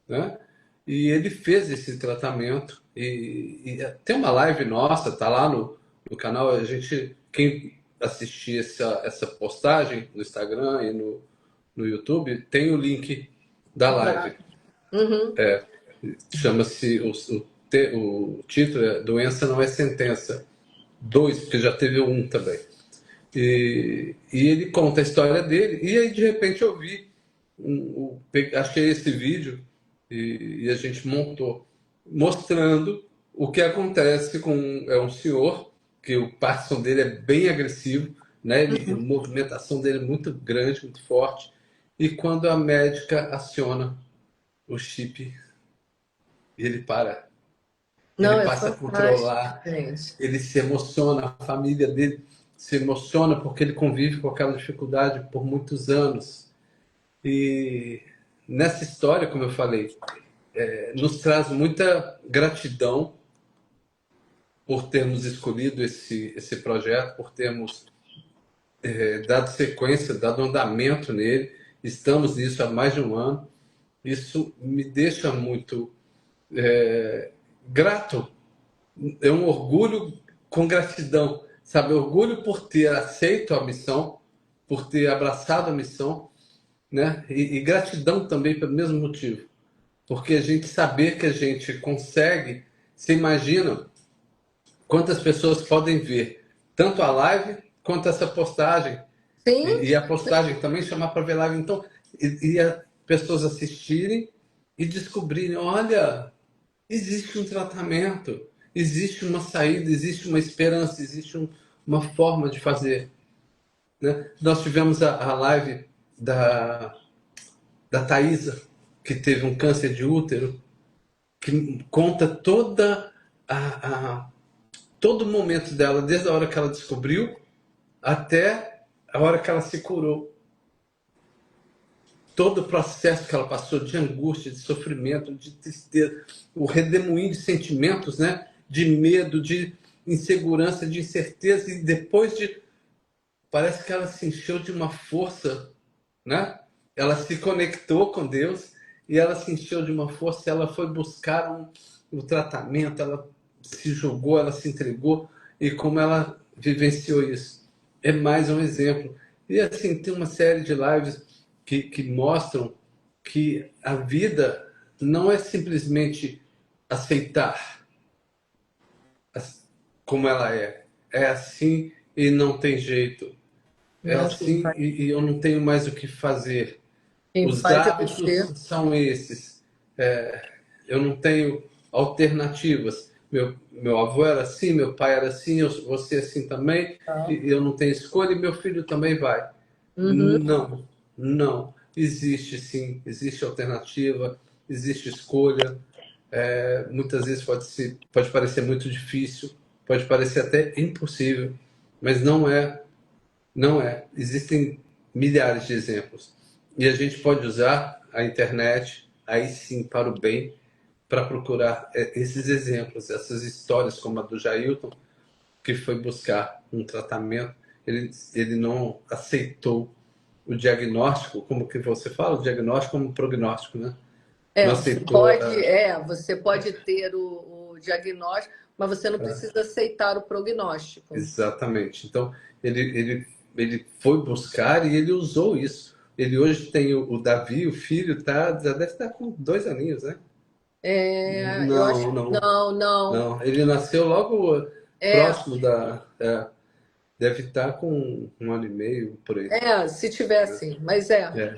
né? E ele fez esse tratamento e tem uma live nossa, tá lá no canal. A gente, quem assistir essa postagem no Instagram e no YouTube, tem o link da live.
uhum.
Chama-se o título é Doença Não É Sentença 2, porque já teve um também. E ele conta a história dele. E aí, de repente, eu vi, achei esse vídeo e a gente montou, mostrando o que acontece com um senhor, que o Parkinson dele é bem agressivo, né? A movimentação dele é muito grande, muito forte. E quando a médica aciona o chip, ele para,
Não,
ele
é
passa a
fantástico,
controlar,
gente.
ele se emociona, a família dele se emociona porque ele convive com aquela dificuldade por muitos anos. E nessa história, como eu falei, nos traz muita gratidão por termos escolhido esse projeto, por termos dado sequência, dado andamento nele. Estamos nisso há mais de um ano. Isso me deixa muito grato. É um orgulho com gratidão, sabe? Orgulho por ter aceito a missão, por ter abraçado a missão, né? E gratidão também pelo mesmo motivo, porque a gente saber que a gente consegue. Você imagina quantas pessoas podem ver tanto a live quanto essa postagem,
Sim,
e a postagem também chamar para ver live, então, e as pessoas assistirem e descobrirem, olha, existe um tratamento, existe uma saída, existe uma esperança, existe uma forma de fazer, né? Nós tivemos a live da Thaisa, que teve um câncer de útero, que conta todo o momento dela, desde a hora que ela descobriu até a hora que ela se curou. Todo o processo que ela passou de angústia, de sofrimento, de tristeza, o redemoinho de sentimentos, né? De medo, de insegurança, de incerteza, e depois de... Parece que ela se encheu de uma força, né? Ela se conectou com Deus e ela se encheu de uma força, ela foi buscar um tratamento, ela se jogou, ela se entregou, e como ela vivenciou isso. É mais um exemplo. E assim, tem uma série de lives que mostram que a vida não é simplesmente aceitar como ela é. É assim e não tem jeito. É
Não,
assim e eu não tenho mais o que fazer.
quem
Os
faz é
hábitos
você.
são esses. Eu não tenho alternativas. Meu avô era assim, meu pai era assim, eu vou ser assim também,
Tá?
e eu não tenho escolha e meu filho também vai.
Uhum.
Não, não. Existe sim, existe alternativa, existe escolha. Muitas vezes pode parecer muito difícil, pode parecer até impossível, mas não é, não é. Existem milhares de exemplos. E a gente pode usar a internet, aí sim, para o bem, para procurar esses exemplos, essas histórias, como a do Jailton, que foi buscar um tratamento. Ele não aceitou o diagnóstico, como que você fala? O diagnóstico como prognóstico, né? Não aceitou.
Você pode ter o diagnóstico, mas você não precisa aceitar o prognóstico.
Exatamente. Então, ele foi buscar e ele usou isso. Ele hoje tem o Davi, o filho, já deve estar com 2 aninhos, né?
Eu acho
Não,
que
não,
não, não.
não. Ele nasceu logo
É,
próximo da. Deve estar com 1 ano e meio, por aí.
se tiver assim, mas é.
É.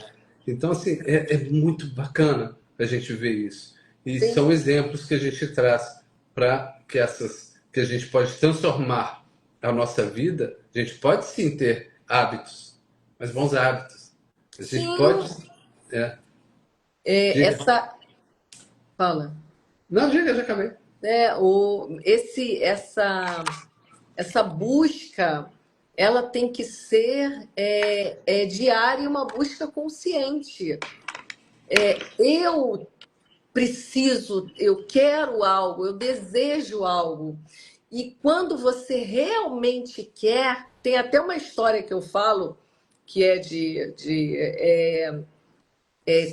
Então, assim, é muito bacana a gente ver isso. E
Sim,
são exemplos que a gente traz para que a gente pode transformar a nossa vida. A gente pode sim ter hábitos, mas bons hábitos. A gente pode.
sim.
É,
É,
diga.
essa, fala.
Não, diga, já acabei.
Essa busca, ela tem que ser diária e uma busca consciente. Eu preciso, eu quero algo, eu desejo algo. E quando você realmente quer, tem até uma história que eu falo que é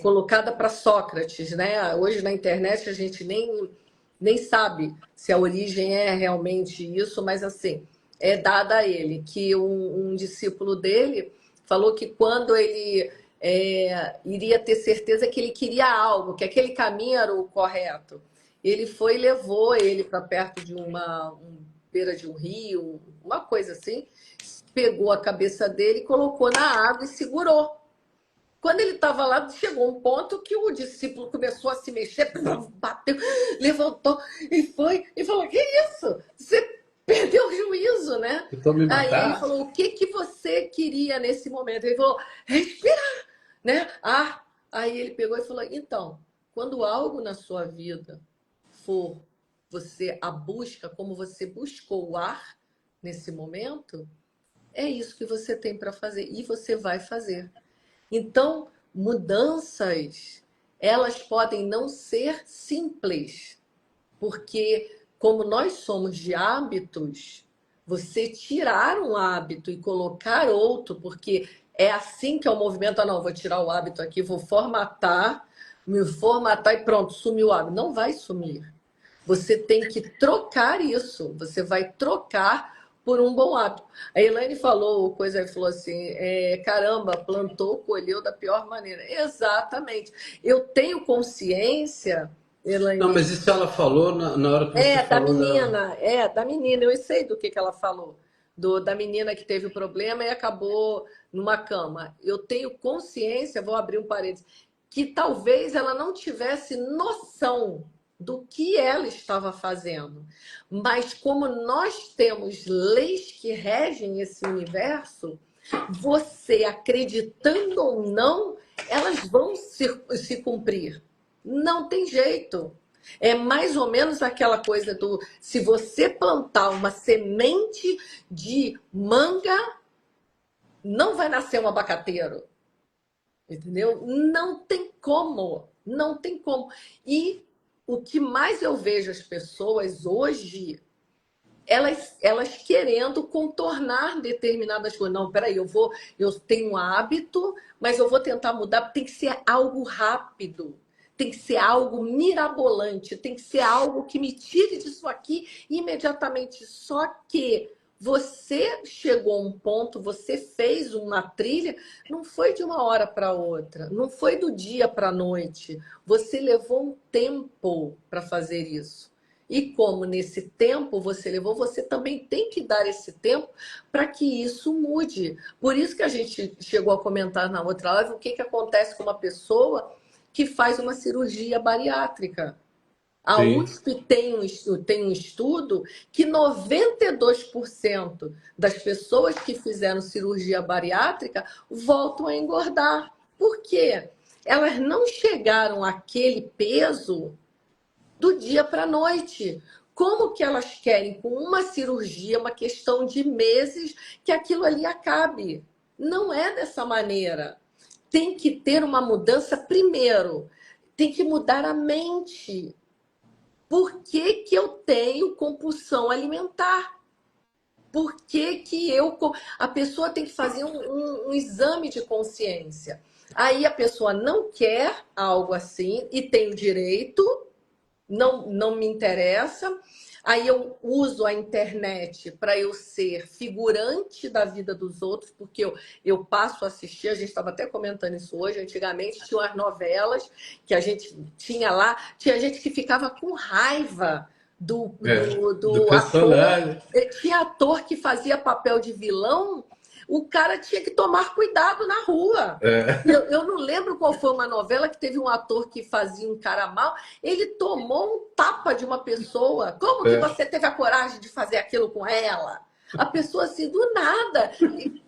colocada para Sócrates, né? Hoje na internet a gente nem sabe se a origem é realmente isso, mas assim, é dada a ele, que um discípulo dele falou que quando ele iria ter certeza que ele queria algo, que aquele caminho era o correto, ele foi e levou ele para perto de beira de um rio, uma coisa assim, pegou a cabeça dele, colocou na água e segurou. Quando ele estava lá, chegou um ponto que o discípulo começou a se mexer, bateu, levantou e foi e falou: Que isso? Você perdeu o juízo, né?
Tentou me
Aí ele
matar?
falou: O que que você queria nesse momento? Ele falou: Respirar, né? Aí ele pegou e falou: Então, quando algo na sua vida for você a busca, como você buscou o ar nesse momento, é isso que você tem para fazer e você vai fazer. Então, mudanças, elas podem não ser simples, porque como nós somos de hábitos, você tirar um hábito e colocar outro, porque é assim que é o movimento, não, vou tirar o hábito aqui, vou formatar, me formatar e pronto, sumiu o hábito. Não vai sumir. Você tem que trocar isso. Você vai trocar por um bom hábito. A Elaine falou, falou assim: caramba, plantou, colheu da pior maneira. Exatamente. Eu tenho consciência,
Não,
Elaine,
mas isso ela falou na hora que você falou da.
da menina, eu sei do que ela falou. Da menina que teve o problema e acabou numa cama. Eu tenho consciência, vou abrir um parênteses, que talvez ela não tivesse noção do que ela estava fazendo. Mas como nós temos leis que regem esse universo, você acreditando ou não, elas vão se cumprir. Não tem jeito. É mais ou menos aquela coisa do se você plantar uma semente de manga, não vai nascer um abacateiro. Entendeu? Não tem como. Não tem como. E o que mais eu vejo as pessoas hoje, elas querendo contornar determinadas coisas. Não, peraí, eu tenho um hábito, mas eu vou tentar mudar. Tem que ser algo rápido, tem que ser algo mirabolante, tem que ser algo que me tire disso aqui imediatamente. Só que você chegou a um ponto, você fez uma trilha, não foi de uma hora para outra, não foi do dia para a noite. Você levou um tempo para fazer isso. E como nesse tempo você levou, você também tem que dar esse tempo para que isso mude. Por isso que a gente chegou a comentar na outra live o que, que acontece com uma pessoa que faz uma cirurgia bariátrica. A
Sim.
USP tem um estudo que 92% das pessoas que fizeram cirurgia bariátrica voltam a engordar. Por quê? Elas não chegaram àquele peso do dia para a noite. Como que elas querem, com uma cirurgia, uma questão de meses, que aquilo ali acabe? Não é dessa maneira. Tem que ter uma mudança primeiro. Tem que mudar a mente. Por que que eu tenho compulsão alimentar? Por que que a pessoa tem que fazer um exame de consciência? Aí a pessoa não quer algo assim e tem o direito, não me interessa. Aí eu uso a internet para eu ser figurante da vida dos outros, porque eu passo a assistir, a gente estava até comentando isso hoje, antigamente tinha umas novelas que a gente tinha lá, tinha gente que ficava com raiva do, do,
Do
do ator.
personagem.
Tinha ator que fazia papel de vilão, o cara tinha que tomar cuidado na rua.
É.
Eu não lembro qual foi uma novela que teve um ator que fazia um cara mal. Ele tomou um tapa de uma pessoa. Como que
É.
você teve a coragem de fazer aquilo com ela? A pessoa, assim, do nada,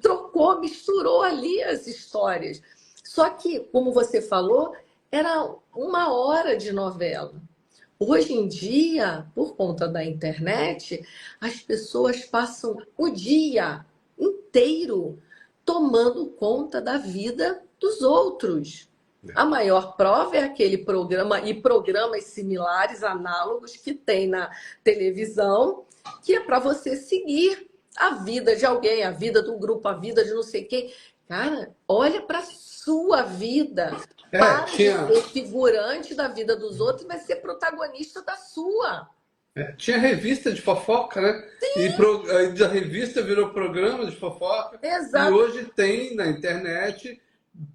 trocou, misturou ali as histórias. Só que, como você falou, era uma hora de novela. Hoje em dia, por conta da internet, as pessoas passam o dia inteiro tomando conta da vida dos outros. A maior prova é aquele programa e programas similares, análogos que tem na televisão, que é para você seguir a vida de alguém, a vida do grupo, a vida de não sei quem. Cara, olha para a sua vida.
É,
Para de
tinha,
ser figurante da vida dos outros, vai ser protagonista da sua.
tinha revista de fofoca, né? Aí da revista virou programa de fofoca. E
Exato.
hoje tem na internet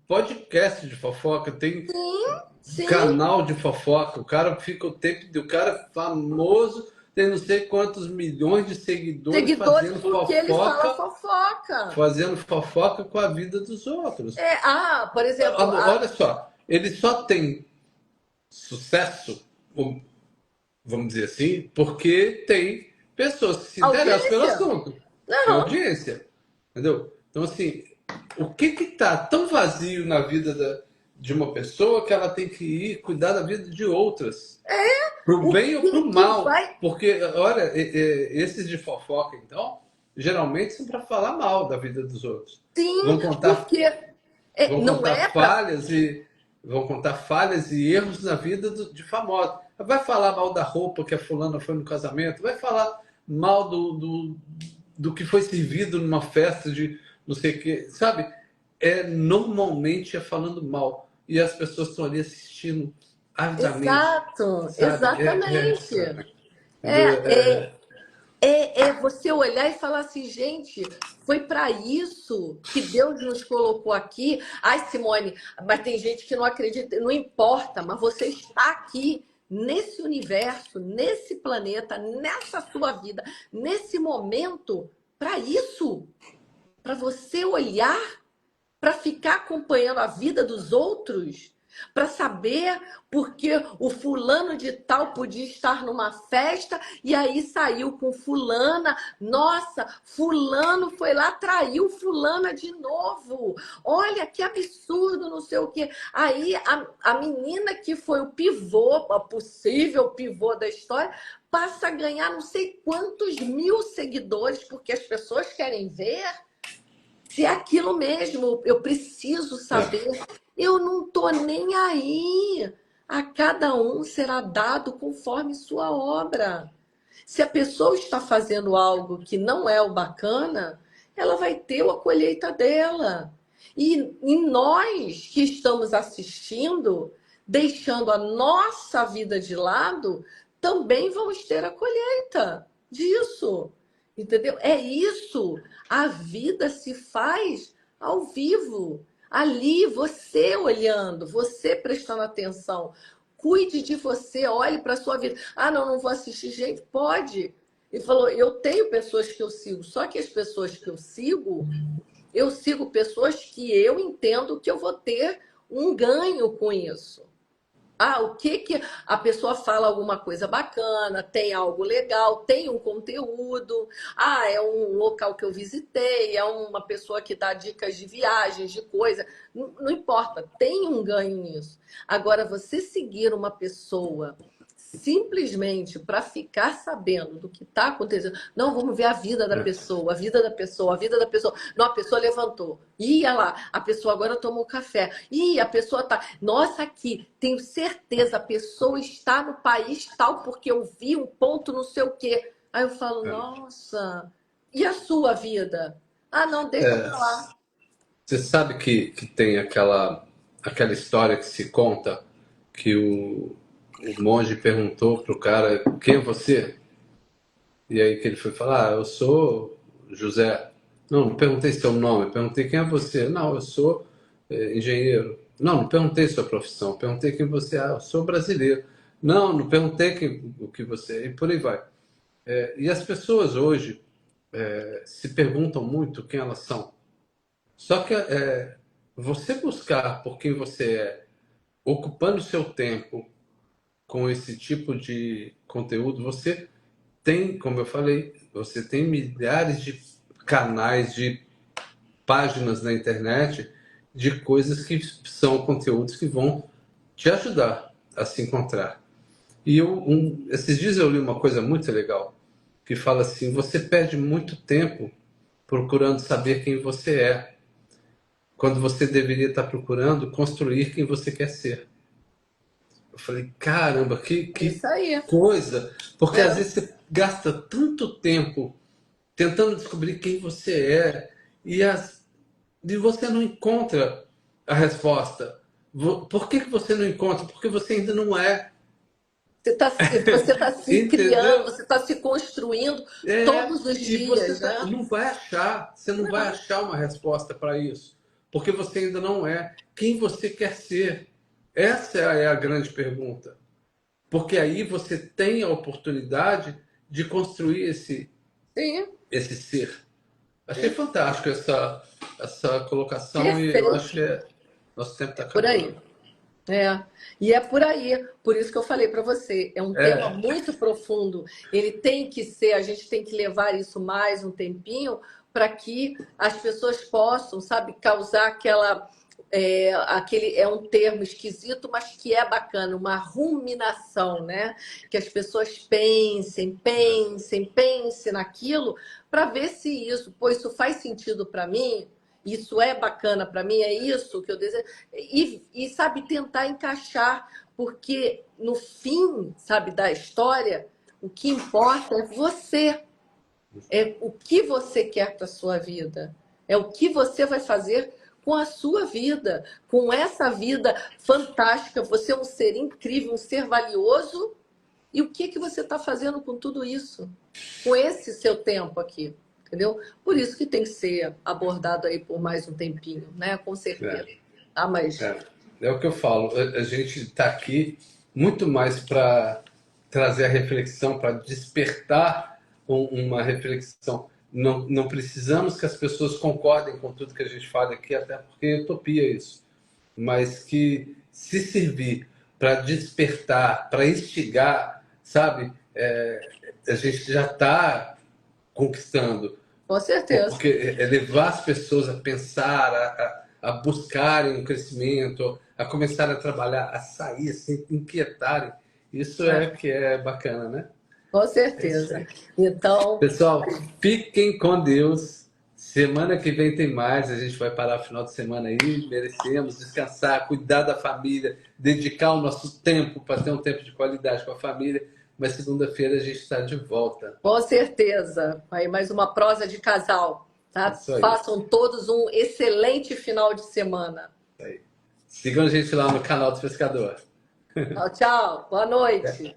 podcast de fofoca, tem
Sim,
canal de fofoca. O cara fica o tempo do cara é famoso, tem não sei quantos milhões de seguidores
seguidores porque ele fala fofoca.
fazendo fofoca com a vida dos outros.
Por exemplo,
Olha só, ele só tem sucesso, vamos dizer assim, porque tem pessoas que se interessam pelo
audiência.
assunto. Tem
Não,
audiência. Entendeu? Então, assim, o que que tá tão vazio na vida de uma pessoa que ela tem que ir cuidar da vida de outras? Pro
o
bem ou pro
que
mal.
vai.
Porque, olha, esses de fofoca, então, geralmente são para falar mal da vida dos outros.
Sim,
Vão contar,
porque
vão
não
contar
é para.
falhas e vão contar falhas e erros na vida de famosos. Vai falar mal da roupa que a fulana foi no casamento, vai falar mal do que foi servido numa festa de não sei o que, sabe? Normalmente é falando mal. E as pessoas estão ali assistindo avidamente,
Exato,
sabe?
exatamente.
Entendeu?
É você olhar e falar assim, gente, foi para isso que Deus nos colocou aqui. Ai, Simone, mas tem gente que não acredita, não importa, mas você está aqui nesse universo, nesse planeta, nessa sua vida, nesse momento, para isso, para você olhar, para ficar acompanhando a vida dos outros. para saber porque o fulano de tal podia estar numa festa e aí saiu com fulana. Nossa, fulano foi lá, traiu fulana de novo. Olha que absurdo, não sei o quê. Aí a menina que foi o pivô, o possível pivô da história, passa a ganhar não sei quantos mil seguidores, porque as pessoas querem ver se é aquilo mesmo. Eu preciso
É.
saber. Eu não tô nem aí. A cada um será dado conforme sua obra. Se a pessoa está fazendo algo que não é o bacana, ela vai ter a colheita dela. E nós que estamos assistindo, deixando a nossa vida de lado, também vamos ter a colheita disso. Entendeu? É isso. A vida se faz ao vivo. Ali, você olhando, você prestando atenção. Cuide de você, olhe para a sua vida. Ah, não, não vou assistir. Gente, pode. Ele falou, eu tenho pessoas que eu sigo, só que as pessoas que eu sigo pessoas que eu entendo que eu vou ter um ganho com isso. Ah, o que que a pessoa fala alguma coisa bacana, tem algo legal, tem um conteúdo. Ah, é um local que eu visitei, é uma pessoa que dá dicas de viagens, de coisa. Não, não importa, tem um ganho nisso. Agora, você seguir uma pessoa simplesmente para ficar sabendo do que está acontecendo. Não, vamos ver a vida da pessoa, a vida da pessoa, a vida da pessoa. Não, a pessoa levantou. Ia lá, a pessoa agora tomou café. Ih, a pessoa tá. Nossa, aqui, tenho certeza, a pessoa está no país tal, porque eu vi um ponto não sei o quê. Aí eu falo, nossa, e a sua vida? Ah, não, deixa
É,
pra lá.
você sabe que tem aquela história que se conta que o monge perguntou pro cara, quem é você? E aí que ele foi falar, eu sou José. Não, não perguntei seu nome, perguntei quem é você. Não, eu sou engenheiro. Não, não perguntei sua profissão, perguntei quem você é. Eu sou brasileiro. Não, não perguntei o que você é, e por aí vai. E as pessoas hoje se perguntam muito quem elas são. Só que você buscar por quem você é, ocupando seu tempo com esse tipo de conteúdo, você tem, como eu falei, você tem milhares de canais, de páginas na internet de coisas que são conteúdos que vão te ajudar a se encontrar. E esses dias eu li uma coisa muito legal que fala assim: você perde muito tempo procurando saber quem você é, quando você deveria estar procurando construir quem você quer ser. Eu falei, caramba,
É
que
isso aí.
coisa! Porque às
É.
vezes você gasta tanto tempo tentando descobrir quem você é e você não encontra a resposta. Por que você não encontra? Porque você ainda não é.
Você tá se criando,
Entendeu?
você está se construindo todos os
E você
dias, né?
não vai achar, você não vai
Não.
achar uma resposta para isso, porque você ainda não é quem você quer ser. Essa é a grande pergunta. Porque aí você tem a oportunidade de construir
Sim,
esse ser. Achei fantástico essa colocação e eu acho
perfeito.
que nosso tempo está
É por aí.
acabando.
É. E é por aí. Por isso que eu falei para você. É um tema
É,
muito profundo. Ele tem que ser, a gente tem que levar isso mais um tempinho para que as pessoas possam, sabe, causar aquela. Aquele é um termo esquisito, mas que é bacana, uma ruminação, né? Que as pessoas pensem naquilo para ver se isso, pô, isso faz sentido para mim, isso é bacana para mim, é isso que eu desejo. Sabe, tentar encaixar, porque no fim, sabe, da história, o que importa é você, é o que você quer para sua vida, é o que você vai fazer com a sua vida, com essa vida fantástica. Você é um ser incrível, um ser valioso. E o que que você está fazendo com tudo isso? Com esse seu tempo aqui, entendeu? Por isso que tem que ser abordado aí por mais um tempinho, né? Com certeza.
é,
Ah, mas
é, é o que eu falo. A gente está aqui muito mais para trazer a reflexão, para despertar uma reflexão. Não, não precisamos que as pessoas concordem com tudo que a gente fala aqui, até porque é utopia isso. Mas que se servir para despertar, para instigar, sabe? A gente já está conquistando.
Com certeza.
Porque é levar as pessoas a pensar, a buscarem um crescimento, a começar a trabalhar, a sair, a se inquietarem. Isso é
É,
que é bacana, né?
com
É isso
certeza.
aí.
Então,
Pessoal, fiquem com Deus. Semana que vem tem mais. A gente vai parar o final de semana aí. Merecemos descansar, cuidar da família, dedicar o nosso tempo para ter um tempo de qualidade com a família. Mas segunda-feira a gente está de volta.
com certeza. Aí mais uma prosa de casal, tá?
Isso aí.
Façam todos um excelente final de semana.
Sigam a gente lá no canal do Pescador.
Tchau, tchau. Boa noite.